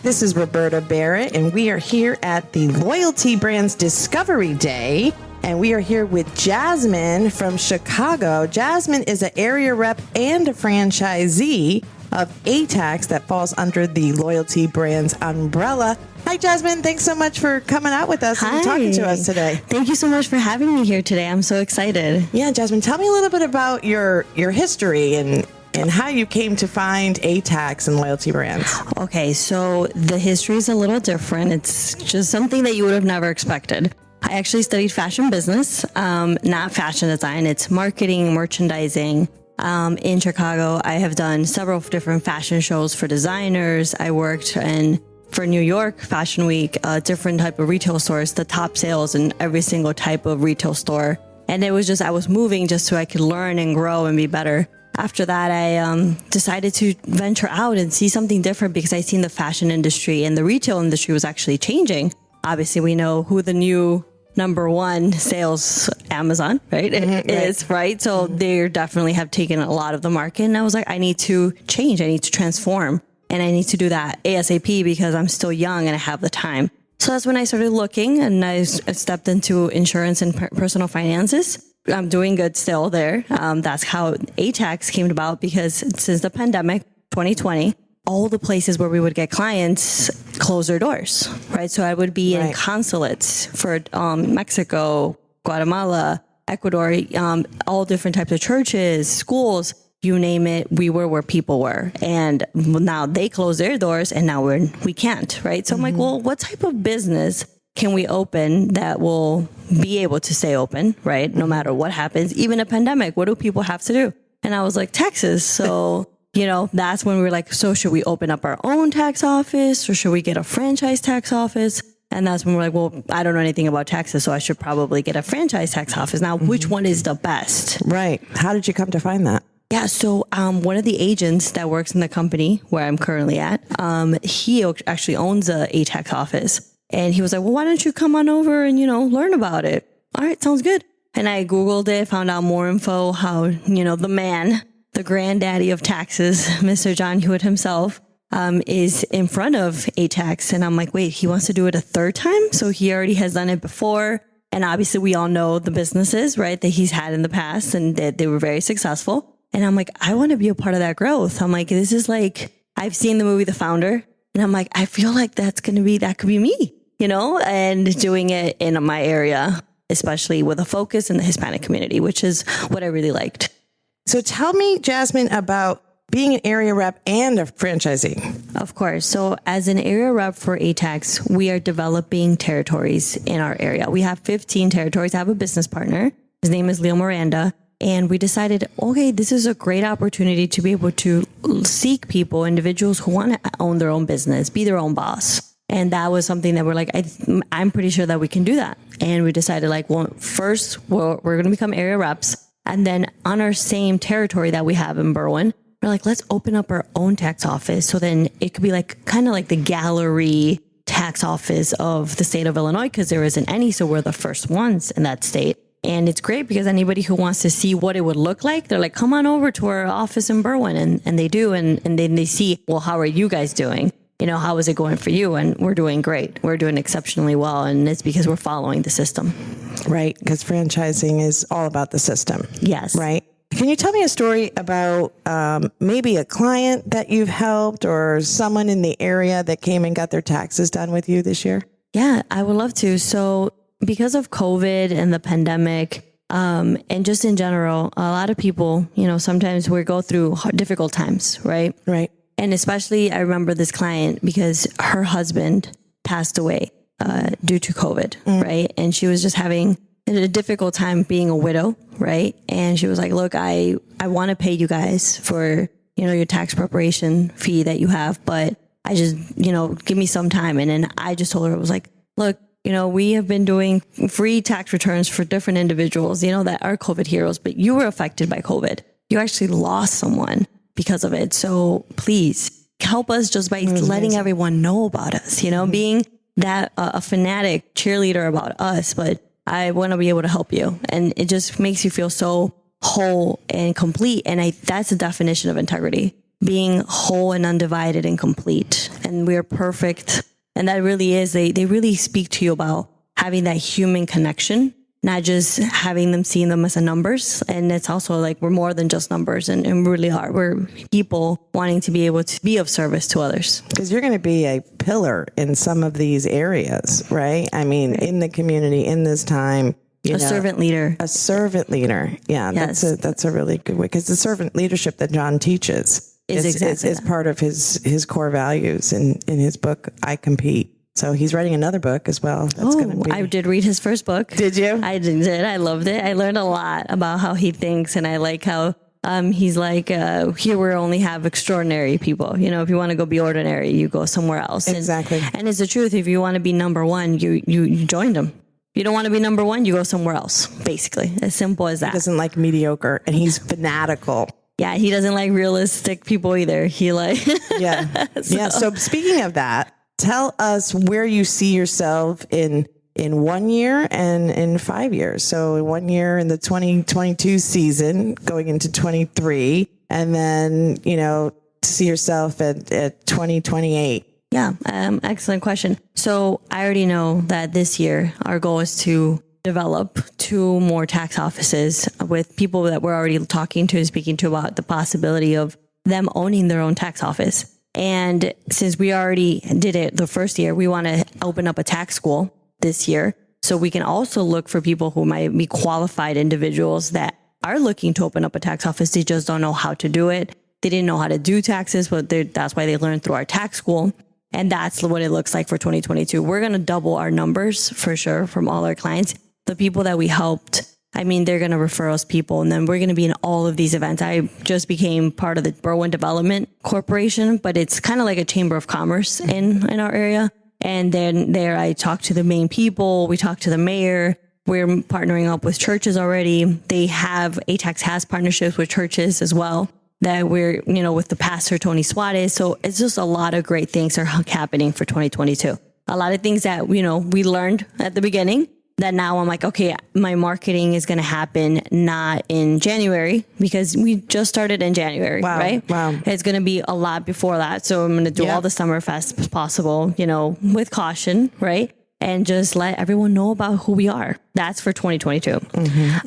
This is Roberta Barrett, and we are here at the Loyalty Brands Discovery Day. And we are here with Jasmine from Chicago. Jasmine is an area rep and a franchisee of ATAX that falls under the Loyalty Brands umbrella. Hi, Jasmine. Thanks so much for coming out with us and talking to us today. Thank you so much for having me here today. I'm so excited. Yeah, Jasmine, tell me a little bit about your history and how you came to find ATAX and Loyalty Brands. Okay, so the history is a little different. It's just something that you would have never expected. I actually studied fashion business, not fashion design. It's marketing, merchandising. In Chicago, I have done several different fashion shows for designers. I worked for New York Fashion Week, different type of retail stores, the top sales in every single type of retail store. And it was just, I was moving just so I could learn and grow and be better. After that, I decided to venture out and see something different because I seen the fashion industry and the retail industry was actually changing. Obviously, we know who the new number one sales Amazon, right? Is, right? So they definitely have taken a lot of the market. And I was like, I need to change. I need to transform. And I need to do that ASAP because I'm still young and I have the time. So that's when I started looking and I stepped into insurance and personal finances. I'm doing good still there. That's how ATAX came about because since the pandemic, 2020, all the places where we would get clients closed their doors, right? So I would be in consulates for Mexico, Guatemala, Ecuador, all different types of churches, schools, you name it. We were where people were. And now they close their doors and now we can't, right? So I'm like, well, what type of business can we open that will be able to stay open, right? No matter what happens, even a pandemic, what do people have to do? And I was like, taxes. So, that's when we were like, so should we open up our own tax office or should we get a franchise tax office? And that's when we're like, well, I don't know anything about taxes, so I should probably get a franchise tax office. Now, which one is the best? Right. How did you come to find that? Yeah. So, one of the agents that works in the company where I'm currently at, he actually owns a tax office. And he was like, well, why don't you come on over and, learn about it? All right, sounds good. And I Googled it, found out more info, how, the man, the granddaddy of taxes, Mr. John Hewitt himself, is in front of ATAX. And I'm like, wait, he wants to do it a third time? So he already has done it before. And obviously we all know the businesses, right, that he's had in the past and that they were very successful. And I'm like, I want to be a part of that growth. I'm like, this is like, I've seen the movie The Founder. And I'm like, I feel like that could be me, and doing it in my area, especially with a focus in the Hispanic community, which is what I really liked. So tell me, Jasmine, about being an area rep and a franchisee. Of course. So as an area rep for ATAX, we are developing territories in our area. We have 15 territories. I have a business partner. His name is Leo Miranda. And we decided, okay, this is a great opportunity to be able to seek people, individuals who want to own their own business, be their own boss. And that was something that we're like, I'm pretty sure that we can do that. And we decided first, we're going to become area reps. And then on our same territory that we have in Berwyn, we're like, let's open up our own tax office. So then it could be kind of like the gallery tax office of the state of Illinois, because there isn't any. So we're the first ones in that state. And it's great because anybody who wants to see what it would look like, they're like, come on over to our office in Berwyn. And they do. And then they see, well, how are you guys doing? How is it going for you? And we're doing great. We're doing exceptionally well. And it's because we're following the system. Right. Because franchising is all about the system. Yes. Right. Can you tell me a story about maybe a client that you've helped or someone in the area that came and got their taxes done with you this year? Yeah, I would love to. So because of COVID and the pandemic, and just in general, a lot of people, sometimes we go through difficult times, right? Right. And especially I remember this client because her husband passed away due to COVID, right? And she was just having a difficult time being a widow, right? And she was like, look, I want to pay you guys for, your tax preparation fee that you have, but I just, give me some time. And then I just told her, I was like, look, we have been doing free tax returns for different individuals, that are COVID heroes, but you were affected by COVID. You actually lost someone because of it. So please help us just by letting everyone know about us, being that a fanatic cheerleader about us, but I want to be able to help you. And it just makes you feel so whole and complete. And that's the definition of integrity. being whole and undivided and complete. And we are perfect. And that really is, they really speak to you about having that human connection, not just having them, seeing them as a numbers. And it's also like, we're more than just numbers, and we really are. We're people wanting to be able to be of service to others. Because you're going to be a pillar in some of these areas, right? I mean, in the community, in this time. Servant leader. A servant leader. Yeah, yes. That's a really good way. Because the servant leadership that John teaches is part of his core values in his book, I Compete. So he's writing another book as well. I did read his first book. Did you? I did. I loved it. I learned a lot about how he thinks, and I like how he's like, here we only have extraordinary people. If you want to go be ordinary, you go somewhere else. Exactly. And it's the truth. If you want to be number one, you join them. You don't want to be number one, you go somewhere else, basically. As simple as that. He doesn't like mediocre, and he's fanatical. Yeah, he doesn't like realistic people either. He Yeah. So speaking of that, tell us where you see yourself in 1 year and in 5 years. So 1 year in the 2022 season, going into 23, and then, to see yourself at 2028. Yeah, excellent question. So I already know that this year our goal is to develop 2 more tax offices with people that we're already talking to and speaking to about the possibility of them owning their own tax office. And since we already did it the first year, we want to open up a tax school this year. So we can also look for people who might be qualified individuals that are looking to open up a tax office. They just don't know how to do it. They didn't know how to do taxes, but that's why they learned through our tax school. And that's what it looks like for 2022. We're going to double our numbers for sure from all our clients. The people that we helped, they're going to refer us people, and then we're going to be in all of these events. I just became part of the Berwyn Development Corporation, but it's kind of like a chamber of commerce in our area. And then there I talked to the main people. We talked to the mayor. We're partnering up with churches already. ATAX has partnerships with churches as well, that we're, with the pastor, Tony Suarez. So it's just a lot of great things are happening for 2022. A lot of things that, we learned at the beginning that now I'm like, okay, my marketing is going to happen not in January, because we just started in January, right? Wow. It's going to be a lot before that. So I'm going to do all the summer fest as possible, with caution, right? And just let everyone know about who we are. That's for 2022.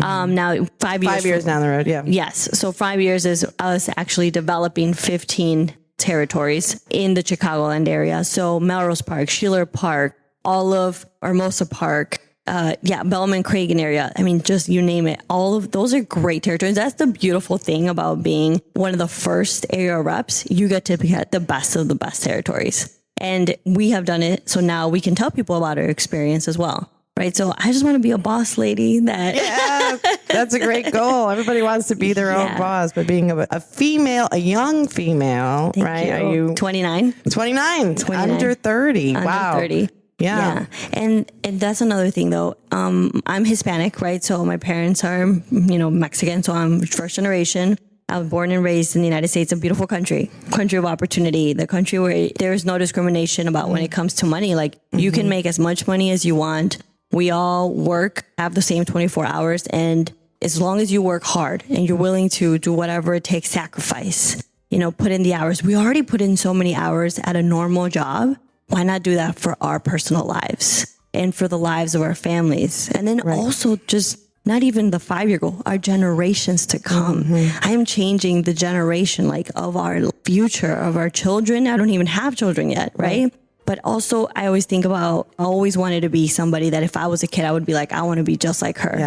Now, 5 years. 5 years down the road, yeah. Yes. So 5 years is us actually developing 15 territories in the Chicagoland area. So Melrose Park, Schiller Park, all of Hermosa Park, Bellman Cragen area. Just you name it. All of those are great territories. That's the beautiful thing about being one of the first area reps. You get to get the best of the best territories. And we have done it. So now we can tell people about our experience as well. Right. So I just want to be a boss lady that's a great goal. Everybody wants to be their own boss, but being a female, a young female, Thank right? you. Are you 29? 29, under 30. Under wow. 30. Yeah. And that's another thing though. I'm Hispanic, right? So my parents are, Mexican. So I'm first generation. I was born and raised in the United States, a beautiful country of opportunity, the country where there is no discrimination about when it comes to money. Like you can make as much money as you want. We all work, have the same 24 hours. And as long as you work hard and you're willing to do whatever it takes, sacrifice, put in the hours. We already put in so many hours at a normal job. Why not do that for our personal lives and for the lives of our families? And then also just not even the 5-year goal, our generations to come. I am changing the generation of our future, of our children. I don't even have children yet, right? But also I always wanted to be somebody that if I was a kid, I would be like, I want to be just like her.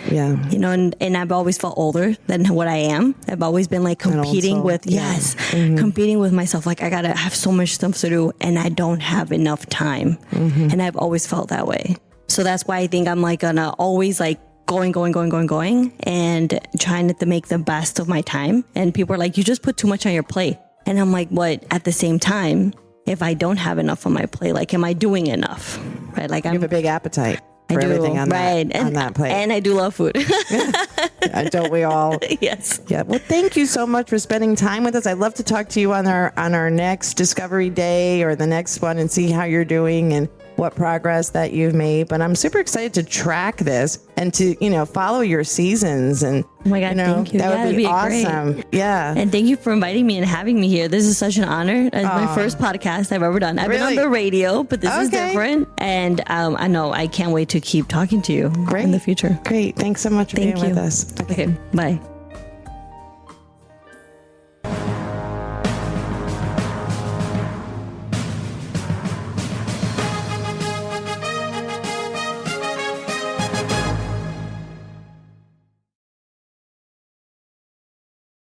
Yeah. And I've always felt older than what I am. I've always been competing with, competing with myself. I got to have so much stuff to do and I don't have enough time. And I've always felt that way. So that's why I think I'm gonna always going and trying to make the best of my time. And people are like, you just put too much on your plate. And I'm like, what? At the same time, if I don't have enough on my plate, am I doing enough? Right? You have a big appetite for everything on that plate. And I do love food. Don't we all? Yes. Yeah. Well, thank you so much for spending time with us. I'd love to talk to you on our next Discovery Day or the next one and see how you're doing. And what progress that you've made. But I'm super excited to track this and to, follow your seasons. And oh my God, thank you. That would be awesome. Great. Yeah. And thank you for inviting me and having me here. This is such an honor. It's my first podcast I've ever done. I've been on the radio, but this is different. And I know I can't wait to keep talking to you in the future. Great. Thanks so much for being with us. Okay. Bye.